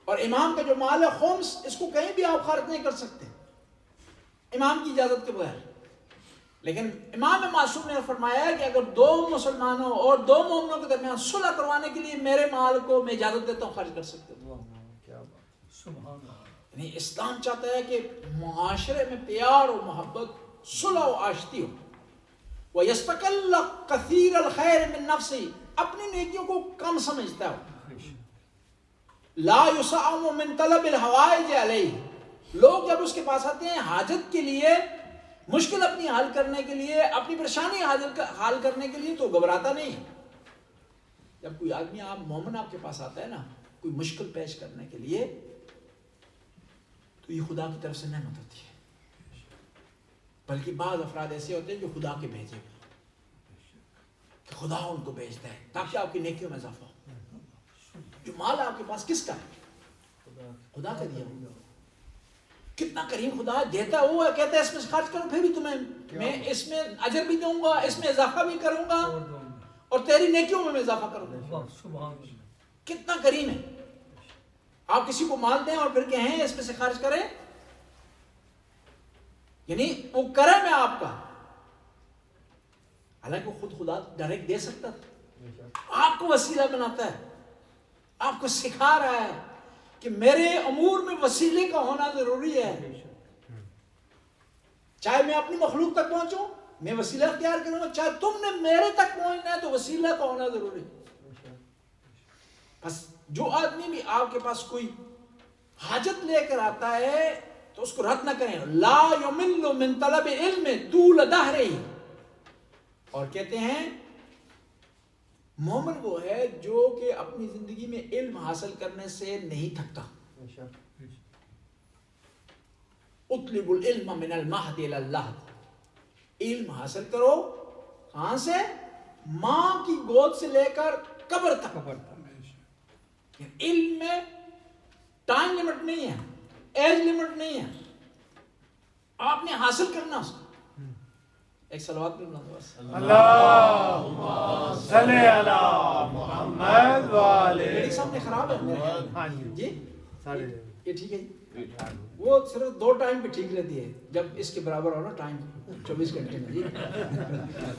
اور امام کا جو مال ہے خمس، اس کو کہیں بھی آپ خرچ نہیں کر سکتے امام کی اجازت کے بغیر. لیکن امام معصوم نے فرمایا ہے کہ اگر دو مسلمانوں اور دو مومنوں کے درمیان صلح کروانے کے لیے میرے مال کو میں اجازت دیتا ہوں، خرچ کر سکتے ہو. یعنی اسلام چاہتا ہے کہ معاشرے میں پیار و محبت، صلح و آشتی ہو. وَيَسْتَقِلَّ كَثِيرَ الْخَيْرِ مِن نَفْسِهِ، اپنی نیکیوں کو کم سمجھتا ہو. لا يُسَعَمُ مِن طَلَبِ الْحَوَائِجِ عَلَيْهِ، لوگ جب اس کے پاس آتے ہیں حاجت کے لیے، مشکل اپنی حل کرنے کے لیے، اپنی پریشانی حل کرنے کے لیے، تو گھبراتا نہیں. جب کوئی آدمی مومن آپ کے پاس آتا ہے نا کوئی مشکل پیش کرنے کے لیے، تو یہ خدا کی طرف سے نعمت ہوتی ہے. بلکہ بعض افراد ایسے ہوتے ہیں جو خدا کے بھیجے ہوئے، کہ خدا ان کو بھیجتا ہے تاکہ آپ کی نیکیوں میں اضافہ ہو. جو مال آپ کے پاس کس کا ہے؟ خدا کا دیا ہوا. کتنا کریم خدا دیتا ہوا، کہتا ہے اس میں سے خرچ کرو، پھر بھی تمہیں میں اس میں اجر بھی دوں گا، اس میں اضافہ بھی کروں گا، اور تیری نیکیوں میں اضافہ کروں گا. کتنا کریم ہے. آپ کسی کو مال دیں اور پھر کہیں اس میں سے خرچ کریں، یعنی وہ کرے میں آپ کا، حالانکہ خود خدا ڈائریکٹ دے سکتا تھا. آپ کو وسیلہ بناتا ہے، آپ کو سکھا رہا ہے کہ میرے امور میں وسیلے کا ہونا ضروری ہے. چاہے میں اپنی مخلوق تک پہنچوں، میں وسیلہ اختیار کروں گا، چاہے تم نے میرے تک پہنچنا ہے تو وسیلہ کا ہونا ضروری ہے. بس جو آدمی بھی آپ کے پاس کوئی حاجت لے کر آتا ہے تو اس کو رد نہ کریں. لا یمل من طلب علم طول دہرہ، اور کہتے ہیں مومن وہ ہے جو کہ اپنی زندگی میں علم حاصل کرنے سے نہیں تھکتا. اطلب العلم من المہد الی اللحد، علم حاصل کرو کہاں سے؟ ماں کی گود سے لے کر قبر تک. علم میں ٹائم لمٹ نہیں ہے، ایج لمٹ نہیں ہے، آپ نے حاصل کرنا اس کو. ایک صلوات پڑھ لو بس. اللہم صلی علی محمد وآلہ. میری سامنے خراب ہے میرے خیال میں. ہاں جی یہ ٹھیک ہے جی. وہ صرف 2 ٹائم پہ ٹھیک رہتی ہے جب اس کے برابر ہو نا ٹائم 24 گھنٹے میں. جی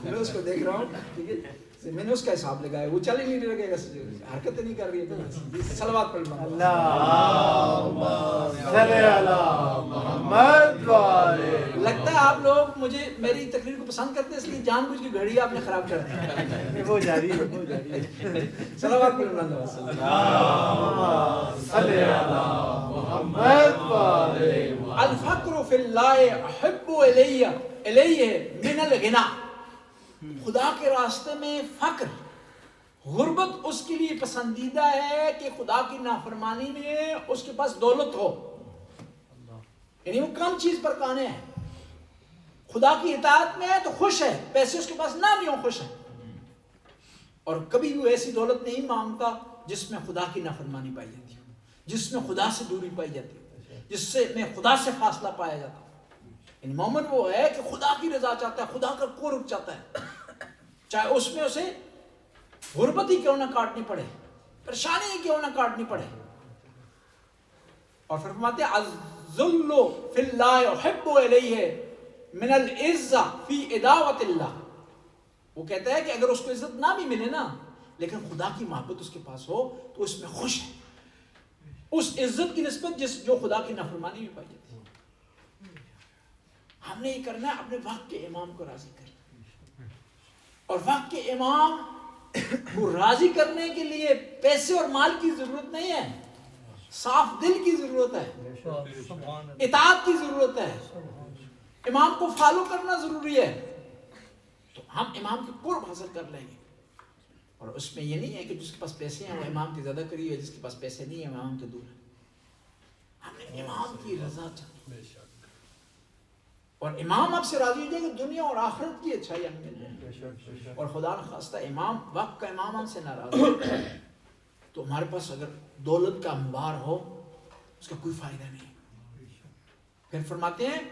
میں اس کو دیکھ رہا ہوں, ٹھیک ہے, میں نے اس کا حساب لگایا, وہ چل ہی نہیں لگے گا, حرکت نہیں کر رہی ہے. صلوات پڑھ لو. اللہم صلی علی محمد وآلہ. لگتا ہے آپ لوگ مجھے میری تقریر کو پسند کرتے ہیں, اس لیے جان بوجھ کے گھڑی آپ نے خراب کر دی. وہ جاری ہے, وہ جاری ہے. صلوات پڑھ لو. اللہم صلی علی محمد وآلہ. الفقر فی اللہ احب الیہ من الغنا. خدا کے راستے میں فقر, غربت اس کے لیے پسندیدہ ہے کہ خدا کی نافرمانی میں اس کے پاس دولت ہو. یعنی وہ کم چیز پر قانے ہے, خدا کی اطاعت میں ہے تو خوش ہے, پیسے اس کے پاس نہ بھی ہوں خوش ہے, اور کبھی وہ ایسی دولت نہیں مانگتا جس میں خدا کی نافرمانی پائی جاتی ہو, جس میں خدا سے دوری پائی جاتی ہو, جس سے میں خدا سے فاصلہ پایا جاتا ہوں. یعنی مومن وہ ہے کہ خدا کی رضا چاہتا ہے, خدا کا قرب چاہتا ہے, چاہے اس میں اسے غربت ہی کیوں نہ کاٹنی پڑے, پریشانی ہی کیوں نہ کاٹنی پڑے. اور فرماتے ہیں الذل فی اللہ احب الیہ من العزہ فی عداوت اللہ. وہ کہتا ہے کہ اگر اس کو عزت نہ بھی ملے نا, لیکن خدا کی محبت اس کے پاس ہو تو اس میں خوش ہے, اس عزت کی نسبت جو خدا کی نافرمانی میں پائی جاتی ہے. ہم نے یہ کرنا ہے, اپنے وقت کے امام کو راضی کرنا, اور وقت کے امام کو راضی کرنے کے لیے پیسے اور مال کی ضرورت نہیں ہے, صاف دل کی ضرورت ہے, اطاعت کی ضرورت ہے, امام کو فالو کرنا ضروری ہے. تو ہم امام کے قرب حاصل کر لیں گے. اور اس میں یہ نہیں ہے کہ جس کے پاس پیسے ہیں وہ امام کے زیادہ قریب ہے, جس کے پاس پیسے نہیں ہیں وہ امام کے دور ہے. ہم نے امام کی رضا چاہیے، بے شک اور امام آپ سے راضی ہو جائے کہ دنیا اور آخرت کی اچھائی ہمیں مل جائے. بے شک اور خدا نخواستہ امام وقت کا امام ہم سے ناراض ہو تو ہمارے پاس اگر دولت کا انبار ہو اس کا کوئی فائدہ نہیں. پھر فرماتے ہیں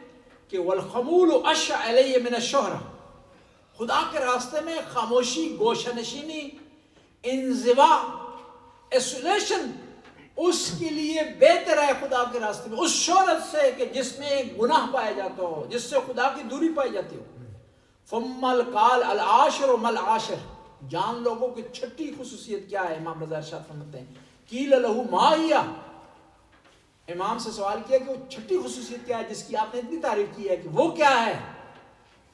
کہ والخمول اشع علیہ من الشہرہ، خدا کے راستے میں خاموشی، گوشہ نشینی، انزوا، ایسولیشن اس کے لیے بہتر ہے خدا کے راستے میں اس شہرت سے کہ جس میں گناہ پایا جاتا ہو، جس سے خدا کی دوری پائی جاتی ہو. ثم القال العاشر مل عاشر، جان لوگوں کی چھٹی خصوصیت کیا ہے. امام رضا ارشاد فرماتے ہیں قیل لہ ما ہی، امام سے سوال کیا کہ وہ چھٹی خصوصیت کیا ہے جس کی آپ نے اتنی تعریف کی ہے کہ وہ کیا ہے.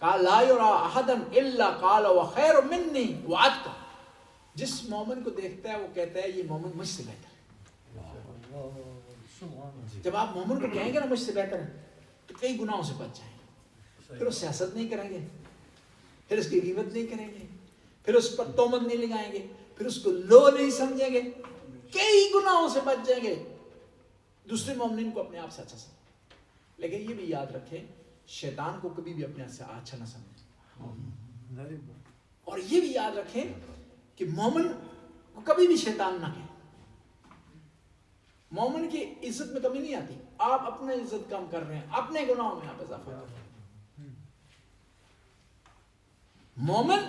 قال لا یرا احدا الا قال وخیر منی وعدک، جس مومن کو دیکھتا ہے وہ کہتا ہے یہ مومن مجھ سے بہتر ہے. جب آپ مومن کو کہیں گے نا مجھ سے بہتر ہے تو کئی گناہوں سے بچ جائیں گے. پھر وہ سیاست نہیں کریں گے، پھر اس کی غیبت نہیں کریں گے، پھر اس پر تہمت نہیں لگائیں گے، پھر اس کو لو نہیں سمجھیں گے، کئی گناہوں سے بچ جائیں گے. دوسرے مومنین کو اپنے آپ سے اچھا سمجھیں. لیکن یہ بھی یاد رکھیں شیطان کو کبھی بھی اپنے آپ سے اچھا نہ سمجھیں. اور یہ بھی یاد رکھیں کہ مومن کو کبھی بھی شیطان نہ کہیں. مومن کی عزت میں کمی نہیں آتی، آپ اپنے عزت کم کر رہے ہیں، اپنے گناہوں میں آپ اضافہ کر رہے ہیں. مومن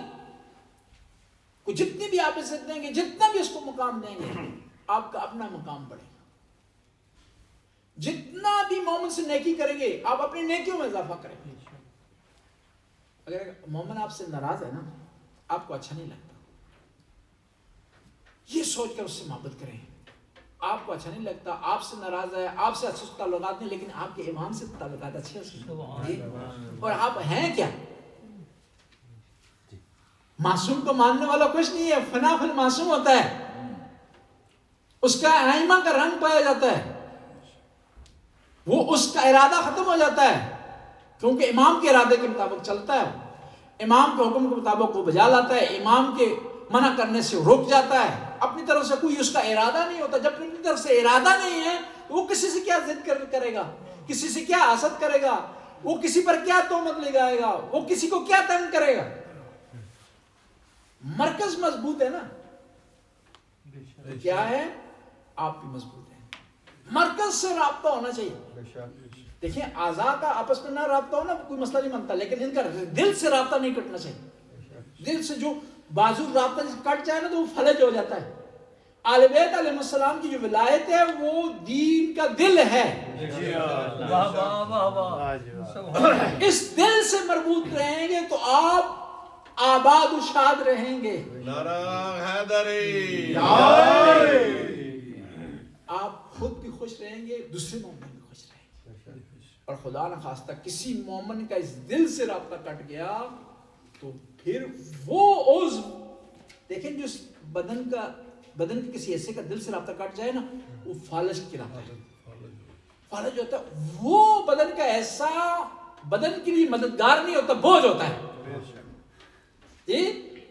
کو جتنی بھی آپ عزت دیں گے، جتنا بھی اس کو مقام دیں گے، آپ کا اپنا مقام بڑھے گا. جتنا بھی مومن سے نیکی کریں گے آپ اپنی نیکیوں میں اضافہ کریں گے. اگر مومن آپ سے ناراض ہے نا، آپ کو اچھا نہیں لگتا، یہ سوچ کر اس سے محبت کریں. آپ کو اچھا نہیں لگتا، آپ سے ناراض ہے، آپ سے اچھے تعلقات نہیں، لیکن آپ کے امام سے تعلقات اچھے ہیں. اور آپ ہیں کیا؟ معصوم کو ماننے والا کچھ نہیں ہے، فنا فل معصوم ہوتا ہے، اس کا آئمہ کا رنگ پایا جاتا ہے، وہ اس کا ارادہ ختم ہو جاتا ہے کیونکہ امام کے ارادے کے مطابق چلتا ہے، امام کے حکم کے مطابق وہ بجا لاتا ہے، امام کے منع کرنے سے رک جاتا ہے. اپنی طرف سے کوئی اس کا ارادہ نہیں ہوتا. جب اپنی طرف سے ارادہ نہیں ہے تو وہ کسی سے کیا ضد کرے گا، کسی سے کیا حسد کرے گا، وہ کسی پر کیا تہمت لگائے گا، وہ کسی کو کیا تنگ کرے گا. مرکز مضبوط ہے نا، تو کیا ہے آپ بھی مضبوط ہیں. مرکز سے رابطہ ہونا چاہیے. دیکھیں اعضاء کا آپس میں نہ رابطہ ہونا کوئی مسئلہ نہیں بنتا، لیکن ان کا دل سے رابطہ نہیں کٹنا چاہیے. دل سے جو بازو رابطہ کٹ جائے نا تو وہ فلج ہو جاتا ہے. آل بیت علیہ السلام کی جو ولایت ہے وہ دین کا دل ہے. اس دل سے مربوط رہیں گے تو آپ آباد و شاد رہیں گے. نعرہ حیدری، آپ خود بھی خوش رہیں گے، دوسرے مومن بھی خوش رہیں گے. اور خدا نخواستہ کسی مومن کا اس دل سے رابطہ کٹ گیا تو پھر وہ عضو دیکھیں جو بدن کے کسی حصے کا دل سے رابطہ کٹ جائے نا وہ فالج کراتا ہے، فالج ہوتا ہے. وہ بدن کا ایسا بدن کے لیے مددگار نہیں ہوتا، بوجھ ہوتا ہے.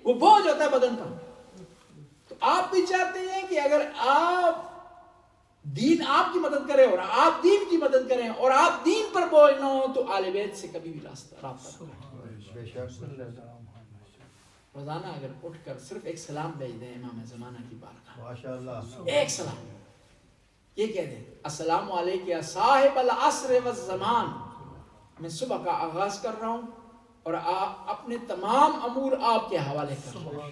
وہ بوجھ ہوتا ہے بدن کا. تو آپ بھی چاہتے ہیں کہ اگر آپ دین آپ کی مدد کرے اور آپ دین کی مدد کریں اور آپ دین پر بوجھ نہ ہو تو آل بیت سے کبھی بھی رابطہ روزانہ اگر اٹھ کر صرف ایک سلام بھیج دیں امام زمانہ کی بارگاہ، ماشاءاللہ ایک سلام، یہ کہہ دیں السلام علیکم یا صاحب العصر والزمان، میں صبح کا آغاز کر رہا ہوں اور اپنے تمام امور آپ کے حوالے کر رہا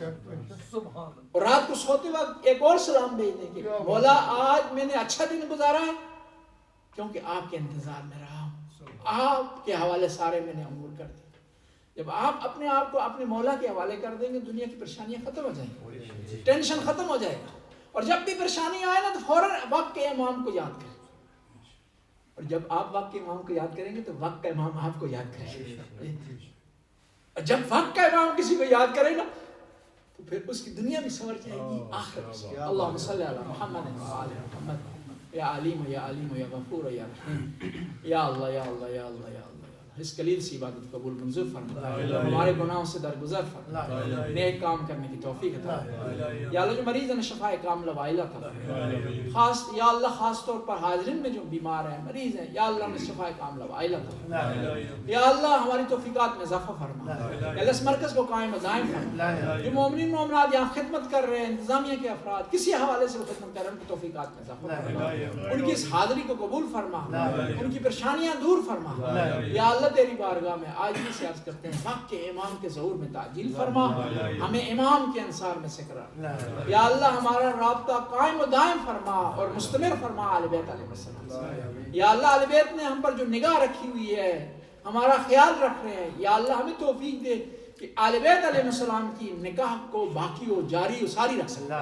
ہوں. اور رات کو سوتے وقت ایک اور سلام بھیج دیں کہ مولا آج میں نے اچھا دن گزارا ہے کیونکہ آپ کے انتظار میں رہا ہوں، آپ کے حوالے سارے میں نے امور کر دی. جب آپ اپنے آپ کو اپنے مولا کے حوالے کر دیں گے دنیا کی پریشانیاں ختم ہو جائیں گی، ٹینشن ختم ہو جائے گا. اور جب بھی پریشانی آئے نا تو فوراً وقت کے امام کو یاد کریں. اور جب آپ وقت کے امام کو یاد کریں گے تو وقت کا امام آپ کو یاد کرے گا. اور جب وقت کا امام کسی کو یاد کرے گا تو پھر اس کی دنیا بھی سنور جائے گی، آخرت بھی. اللہم صلی علی محمد و آل محمد یا علیم یا علیم یا غفور یا رحیم یا اللہ یا اللہ یا اللہ یا اللہ. اس قلیل سی عبادت قبول منظور فرما، ہمارے گناہوں سے درگزر فرما، نیک کام کرنے کی توفیق عطا فرما۔ یا اللہ جو مریض ہیں شفاء کاملہ وعائلہ عطا فرما، خاص یا اللہ خاص طور پر حاضرین میں جو بیمار ہیں مریض ہیں یا اللہ انہیں شفاء کاملہ وعائلہ عطا فرما، یا اللہ ہماری توفیقات میں اضافہ فرما، یا اللہ اس مرکز کو قائم و دائم فرما، جو مومنین مومنات یہاں خدمت کر رہے ہیں انتظامیہ کے افراد کسی حوالے سے وہ خدمت کر رہے ہیں ان کی توفیقات میں اضافہ فرما، ان کی اس حاضری کو قبول فرما، ان کی پریشانیاں دور فرما، یا اللہ تیری بارگاہ میں آج بھی سے عرض کرتے ہیں حق کے امام کے ظہور میں تعجیل فرما، ہمیں امام کے انصار میں سے قرار، یا اللہ ہمارا رابطہ قائم و دائم فرما اور مستمر فرما آل بیت علیہ السلام، یا اللہ آل بیت نے ہم پر جو نگاہ رکھی ہوئی ہے ہمارا خیال رکھ رہے ہیں، یا اللہ ہمیں توفیق دے کہ آل بیت علیہ السلام کی نکاح کو باقی و جاری و ساری رکھ سکتے۔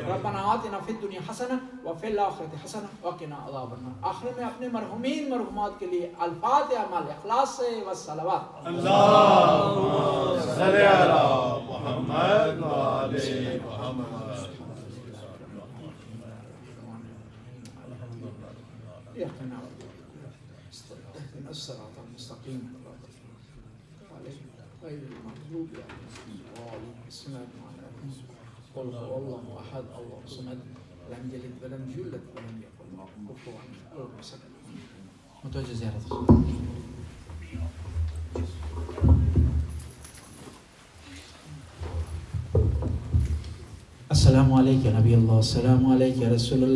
ربنا آتنا فی الدنیا حسنہ وفی الآخرۃ حسنہ وقنا عذاب النار۔ آخر میں اپنے مرحومین مرحومات کے لیے الفاتحہ مال اخلاص سے والصلوات۔ اللہم صلی علی محمد و آل محمد۔ اهدنا الصراط المستقيم غير المغضوب عليهم ولا الضالين بسم الله الرحمن الرحيم قل هو الله احد الله الصمد لم يلد ولم يولد ولم يكن له كفوا احد متوجه زيارة السلام عليك يا نبي الله، السلام عليك يا رسول الله.